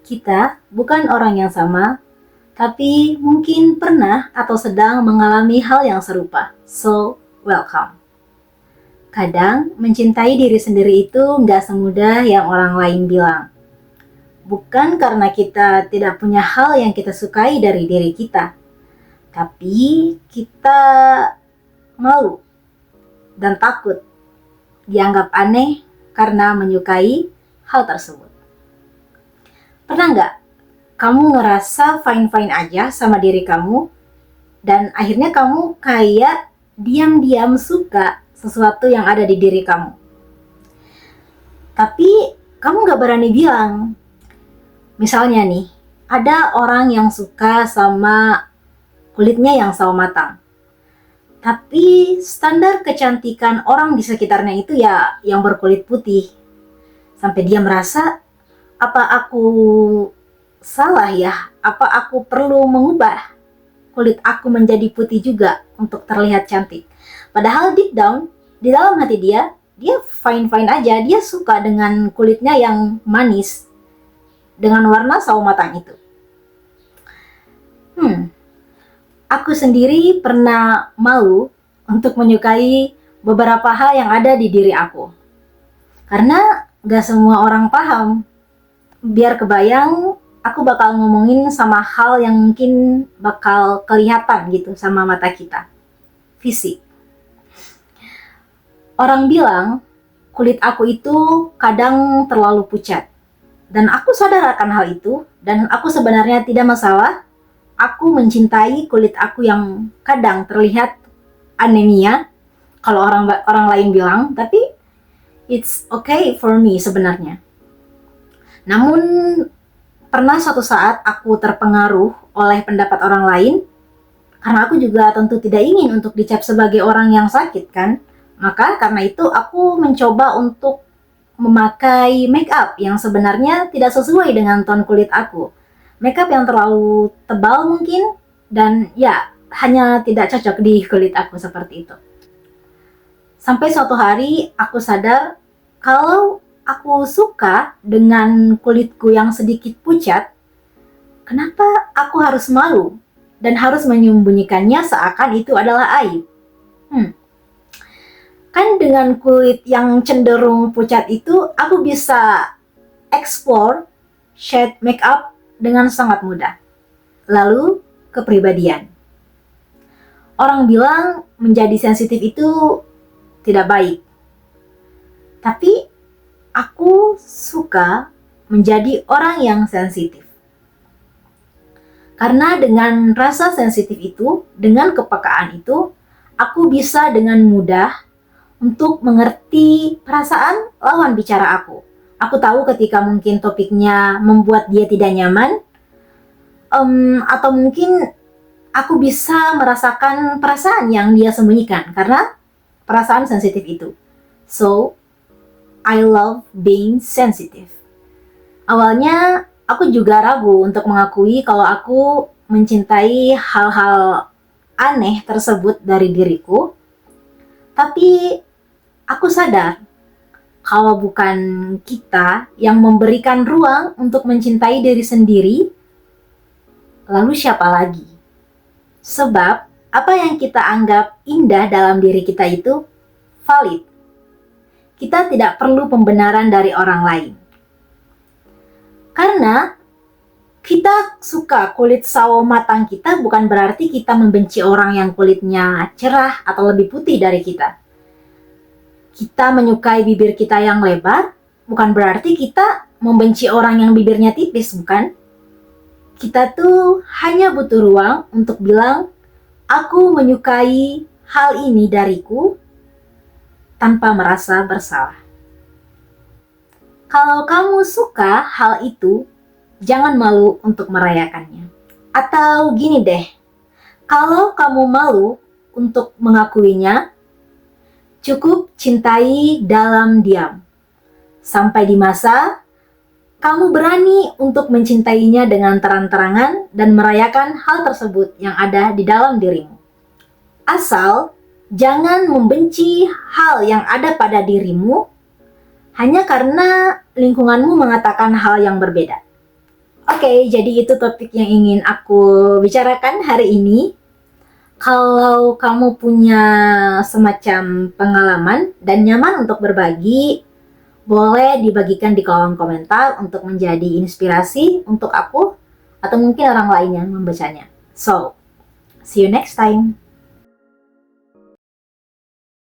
Kita bukan orang yang sama, tapi mungkin pernah atau sedang mengalami hal yang serupa. So, welcome. Kadang mencintai diri sendiri itu nggak semudah yang orang lain bilang. Bukan karena kita tidak punya hal yang kita sukai dari diri kita, tapi kita malu dan takut dianggap aneh karena menyukai hal tersebut. Pernah nggak kamu ngerasa fine-fine aja sama diri kamu, dan akhirnya kamu kayak diam-diam suka sesuatu yang ada di diri kamu. Tapi kamu nggak berani bilang. Misalnya nih, ada orang yang suka sama kulitnya yang sawo matang. Tapi standar kecantikan orang di sekitarnya itu ya yang berkulit putih. Sampai dia merasa, apa aku salah ya? Apa aku perlu mengubah kulit aku menjadi putih juga untuk terlihat cantik? Padahal deep down, di dalam hati dia fine-fine aja. Dia suka dengan kulitnya yang manis, dengan warna sawo matang itu. Aku sendiri pernah malu untuk menyukai beberapa hal yang ada di diri aku. Karena gak semua orang paham. Biar kebayang, aku bakal ngomongin sama hal yang mungkin bakal kelihatan gitu sama mata kita. Fisik. Orang bilang kulit aku itu kadang terlalu pucat. Dan aku sadar akan hal itu, dan aku sebenarnya tidak masalah. Aku mencintai kulit aku yang kadang terlihat anemia, kalau orang lain bilang, tapi it's okay for me sebenarnya. Namun pernah suatu saat aku terpengaruh oleh pendapat orang lain, karena aku juga tentu tidak ingin untuk dicap sebagai orang yang sakit kan. Maka karena itu aku mencoba untuk memakai make up yang sebenarnya tidak sesuai dengan tone kulit aku. Make up yang terlalu tebal mungkin, dan ya hanya tidak cocok di kulit aku seperti itu. Sampai suatu hari aku sadar kalau aku suka dengan kulitku yang sedikit pucat, kenapa aku harus malu dan harus menyembunyikannya seakan itu adalah aib? Kan dengan kulit yang cenderung pucat itu, aku bisa explore shade makeup dengan sangat mudah. Lalu, kepribadian. Orang bilang menjadi sensitif itu tidak baik. Tapi, aku suka menjadi orang yang sensitif. Karena dengan rasa sensitif itu, dengan kepekaan itu, aku bisa dengan mudah untuk mengerti perasaan lawan bicara aku. Aku tahu ketika mungkin topiknya membuat dia tidak nyaman, atau mungkin aku bisa merasakan perasaan yang dia sembunyikan karena perasaan sensitif itu. So, I love being sensitive. Awalnya aku juga ragu untuk mengakui kalau aku mencintai hal-hal aneh tersebut dari diriku. Tapi aku sadar kalau bukan kita yang memberikan ruang untuk mencintai diri sendiri, lalu siapa lagi? Sebab apa yang kita anggap indah dalam diri kita itu valid. Kita tidak perlu pembenaran dari orang lain. Karena kita suka kulit sawo matang kita bukan berarti kita membenci orang yang kulitnya cerah atau lebih putih dari kita. Kita menyukai bibir kita yang lebar bukan berarti kita membenci orang yang bibirnya tipis, bukan? Kita tuh hanya butuh ruang untuk bilang, aku menyukai hal ini dariku tanpa merasa bersalah. Kalau kamu suka hal itu, jangan malu untuk merayakannya. Atau gini deh, kalau kamu malu untuk mengakuinya, cukup cintai dalam diam. Sampai di masa kamu berani untuk mencintainya dengan terang-terangan dan merayakan hal tersebut yang ada di dalam dirimu. Asal jangan membenci hal yang ada pada dirimu hanya karena lingkunganmu mengatakan hal yang berbeda. Oke, jadi itu topik yang ingin aku bicarakan hari ini. Kalau kamu punya semacam pengalaman dan nyaman untuk berbagi, boleh dibagikan di kolom komentar untuk menjadi inspirasi untuk aku atau mungkin orang lain yang membacanya. So, see you next time.